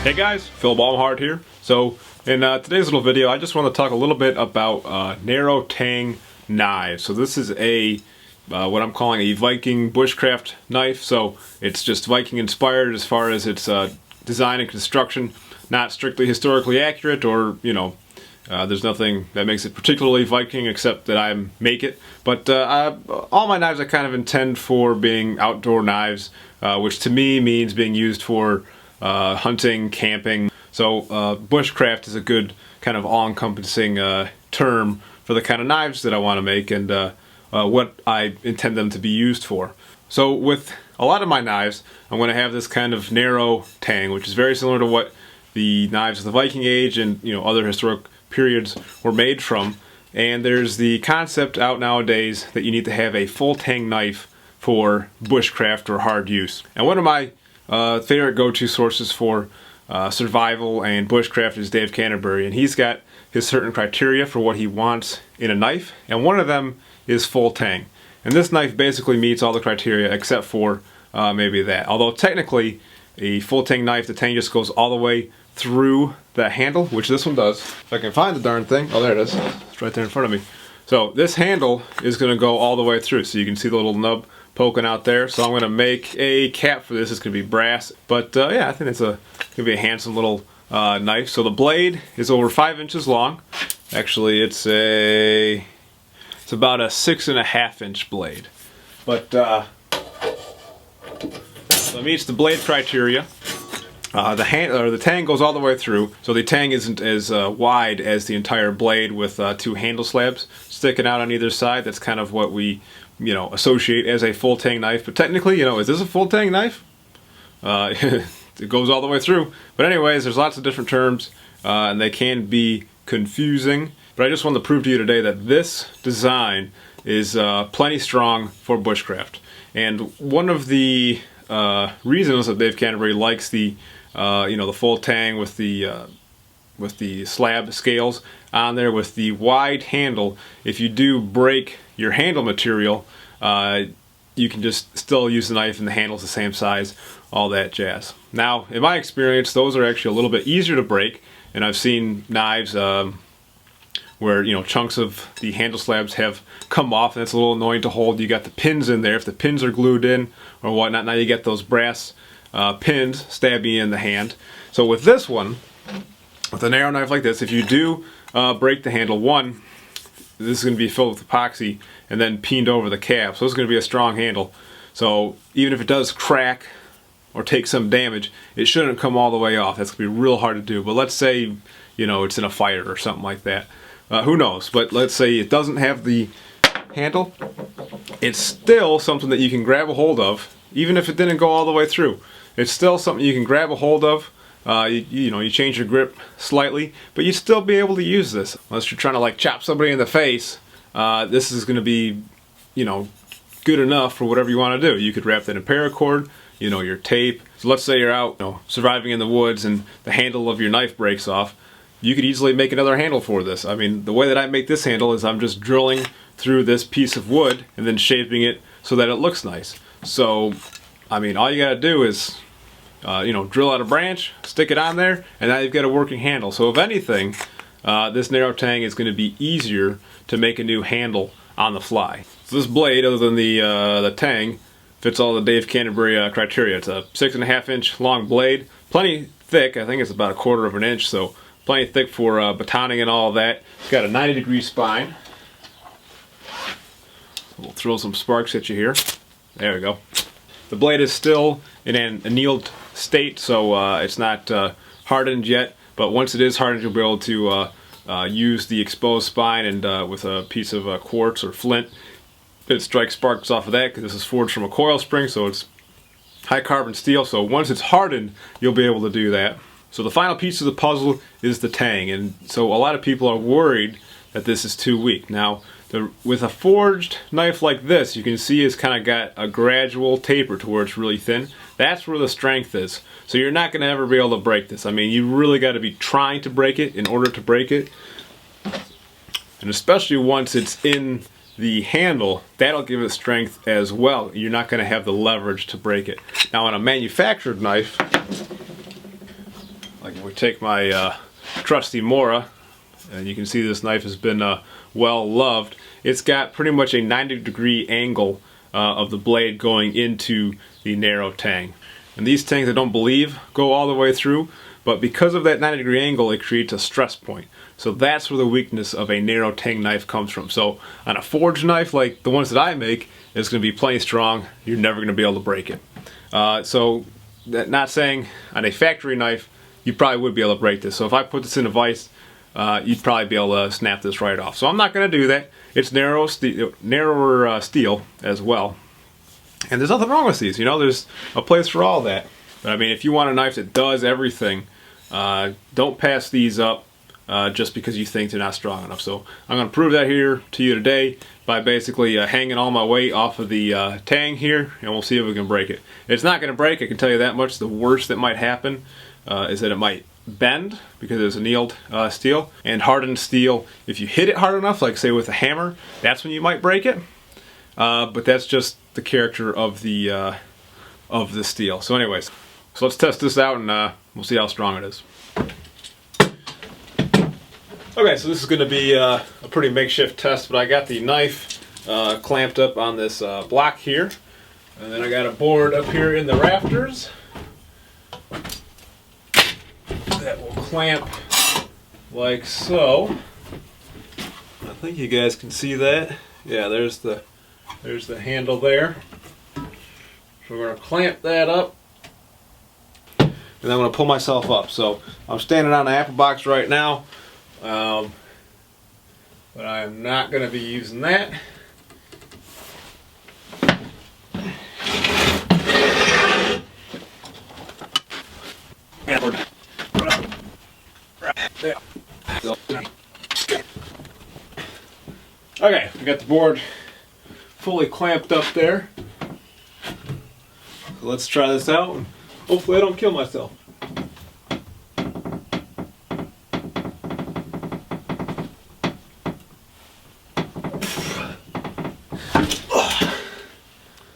Hey guys, Phil Baumhart here. So in today's little video, I just want to talk a little bit about narrow tang knives. So this is a what I'm calling a Viking bushcraft knife. So it's just Viking inspired as far as its design and construction. Not strictly historically accurate, or there's nothing that makes it particularly Viking except that I make it. But all my knives I kind of intend for being outdoor knives, which to me means being used for hunting, camping. So bushcraft is a good kind of all-encompassing term for the kind of knives that I want to make and what I intend them to be used for. So with a lot of my knives, I'm going to have this kind of narrow tang, which is very similar to what the knives of the Viking Age and other historic periods were made from. And there's the concept out nowadays that you need to have a full tang knife for bushcraft or hard use. And one of my favorite go-to sources for survival and bushcraft is Dave Canterbury, and he's got his certain criteria for what he wants in a knife, and one of them is full tang. And this knife basically meets all the criteria except for maybe that. Although technically a full tang knife, the tang just goes all the way through the handle, which this one does. If I can find the darn thing. Oh, there it is. It's right there in front of me. So this handle is going to go all the way through, so you can see the little nub poking out there. So I'm going to make a cap for this. It's going to be brass, but yeah, I think it's going to be a handsome little knife. So the blade is over 5 inches long. Actually, it's about a 6.5 inch blade, but so it meets the blade criteria. The tang goes all the way through, so the tang isn't as wide as the entire blade with two handle slabs sticking out on either side. That's kind of what we associate as a full tang knife. But technically, is this a full tang knife? It goes all the way through. But anyways, there's lots of different terms, and they can be confusing. But I just wanted to prove to you today that this design is plenty strong for bushcraft. And one of the reasons that Dave Canterbury likes the the full tang with the slab scales on there with the wide handle, if you do break your handle material, you can just still use the knife and the handle's the same size, all that jazz. Now, in my experience, those are actually a little bit easier to break, and I've seen knives where chunks of the handle slabs have come off, and it's a little annoying to hold. You got the pins in there. If the pins are glued in or whatnot, now you get those brass pins stabbing you in the hand. So with this one, with a narrow knife like this, if you do break the handle, one, this is going to be filled with epoxy and then peened over the cap, so it's going to be a strong handle. So even if it does crack or take some damage, it shouldn't come all the way off. That's going to be real hard to do. But let's say it's in a fire or something like that. Who knows? But let's say it doesn't have the handle. It's still something that you can grab a hold of, even if it didn't go all the way through. It's still something you can grab a hold of. You change your grip slightly, but you'd still be able to use this. Unless you're trying to chop somebody in the face, this is going to be, good enough for whatever you want to do. You could wrap that in paracord, your tape. So let's say you're out, surviving in the woods and the handle of your knife breaks off. You could easily make another handle for this. I mean, the way that I make this handle is I'm just drilling through this piece of wood and then shaping it so that it looks nice. So, I mean, all you gotta do is drill out a branch, stick it on there, and now you've got a working handle. So if anything, this narrow tang is going to be easier to make a new handle on the fly. So this blade, other than the tang, fits all the Dave Canterbury criteria. It's a 6.5 inch long blade, plenty thick. I think it's about 1/4 of an inch, so plenty thick for batoning and all of that. It's got a 90-degree spine. We'll throw some sparks at you here. There we go. The blade is still in an annealed state, so it's not hardened yet, but once it is hardened, you'll be able to use the exposed spine and with a piece of quartz or flint, it strikes sparks off of that, because this is forged from a coil spring, so it's high carbon steel. So once it's hardened, you'll be able to do that. So the final piece of the puzzle is the tang, and so a lot of people are worried that this is too weak. Now, with a forged knife like this, you can see it's kind of got a gradual taper to where it's really thin. That's where the strength is. So you're not going to ever be able to break this. I mean, you really got to be trying to break it in order to break it. And especially once it's in the handle, that'll give it strength as well. You're not going to have the leverage to break it. Now on a manufactured knife, take my trusty Mora, and you can see this knife has been well loved. It's got pretty much a 90-degree angle of the blade going into the narrow tang. And these tangs, I don't believe, go all the way through, but because of that 90-degree angle, it creates a stress point. So that's where the weakness of a narrow tang knife comes from. So on a forged knife like the ones that I make, it's going to be plenty strong. You're never going to be able to break it. So not saying on a factory knife, you probably would be able to break this. So if I put this in a vise, you'd probably be able to snap this right off. So I'm not going to do that. It's narrower steel as well. And there's nothing wrong with these. You know, there's a place for all that. But I mean, if you want a knife that does everything, don't pass these up just because you think they're not strong enough. So I'm going to prove that here to you today by basically hanging all my weight off of the tang here, and we'll see if we can break it. It's not going to break, I can tell you that much. The worst that might happen is that it might bend because it's annealed steel. And hardened steel, if you hit it hard enough, like say with a hammer, that's when you might break it. But that's just the character of the steel. So anyways, so let's test this out, and we'll see how strong it is. Okay, so this is going to be a pretty makeshift test, but I got the knife clamped up on this block here, and then I got a board up here in the rafters that will clamp like so. I think you guys can see that. Yeah, there's the handle there. So we're going to clamp that up, and then I'm going to pull myself up. So I'm standing on the apple box right now. But I'm not going to be using that. Okay, we got the board fully clamped up there. So let's try this out. Hopefully I don't kill myself.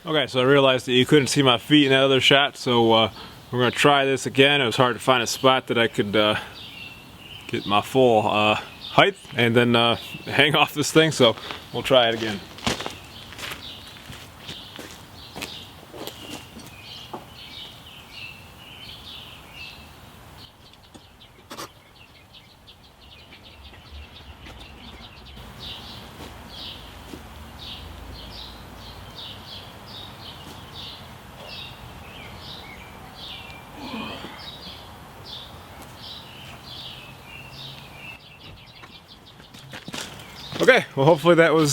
Okay, so I realized that you couldn't see my feet in that other shot, so we're going to try this again. It was hard to find a spot that I could get my full height and then hang off this thing, so we'll try it again. Okay, well hopefully that was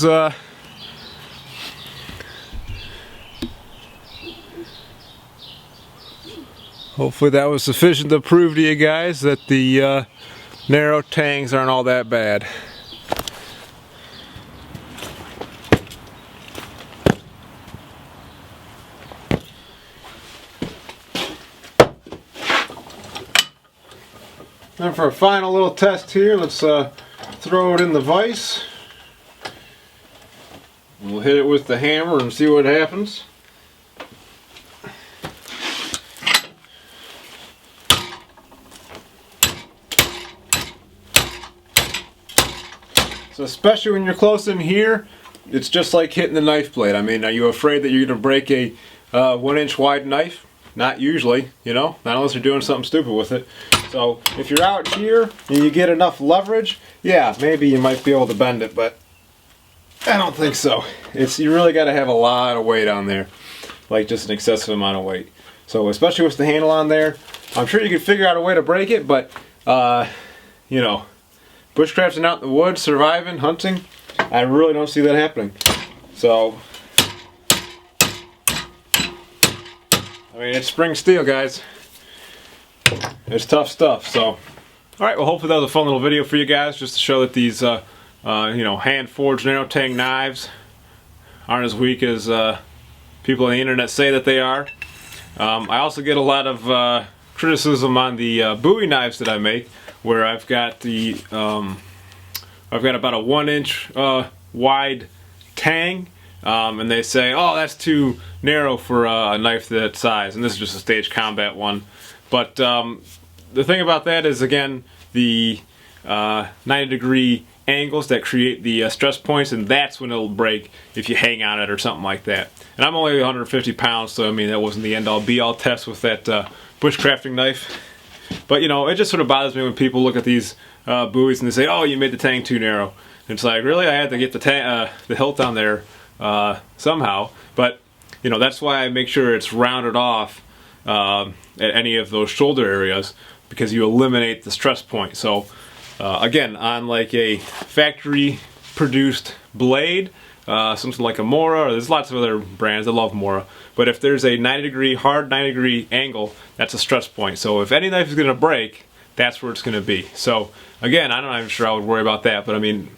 sufficient to prove to you guys that the narrow tangs aren't all that bad. And for a final little test here, let's throw it in the vise. We'll hit it with the hammer and see what happens. So especially when you're close in here, it's just like hitting the knife blade. I mean, are you afraid that you're going to break a 1-inch wide knife? Not usually, you know, not unless you're doing something stupid with it. So if you're out here and you get enough leverage, yeah, maybe you might be able to bend it, but I don't think so. You really got to have a lot of weight on there, like just an excessive amount of weight. So especially with the handle on there, I'm sure you could figure out a way to break it, but you know, bushcrafting out in the woods, surviving, hunting, I really don't see that happening. So I mean, it's spring steel, guys. It's tough stuff. So, all right. Well, hopefully that was a fun little video for you guys, just to show that these, you know, hand-forged narrow tang knives aren't as weak as people on the internet say that they are. I also get a lot of criticism on the Bowie knives that I make, where I've got the, I've got about a 1-inch wide tang. And they say, oh, that's too narrow for a knife that size, and this is just a stage combat one. But the thing about that is, again, the 90-degree angles that create the stress points, and that's when it'll break if you hang on it or something like that. And I'm only 150 pounds, so I mean, that wasn't the end-all be-all test with that bushcrafting knife. But you know, it just sort of bothers me when people look at these buoys and they say, "Oh, you made the tang too narrow." And it's like, really? I had to get the hilt on there somehow. But you know, that's why I make sure it's rounded off at any of those shoulder areas, because you eliminate the stress point. So again, on like a factory produced blade, something like a Mora, or there's lots of other brands, I love Mora, but if there's a 90-degree, hard 90-degree angle, that's a stress point. So if any knife is going to break, that's where it's going to be. So again, I'm not even sure I would worry about that, but I mean,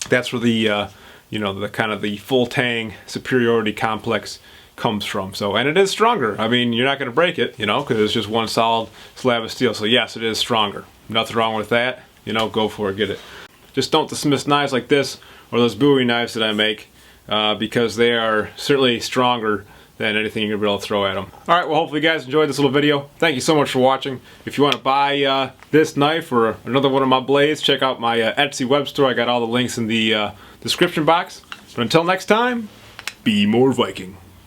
that's where the you know, the kind of the full tang superiority complex comes from. So, and it is stronger. I mean, you're not going to break it, you know, because it's just one solid slab of steel. So yes, it is stronger. Nothing wrong with that. You know, go for it, get it. Just don't dismiss knives like this or those bowie knives that I make, because they are certainly stronger than anything you're going to be able to throw at them. Alright, well, hopefully you guys enjoyed this little video. Thank you so much for watching. If you want to buy this knife or another one of my blades, check out my Etsy web store. I got all the links in the description box. But until next time, be more Viking.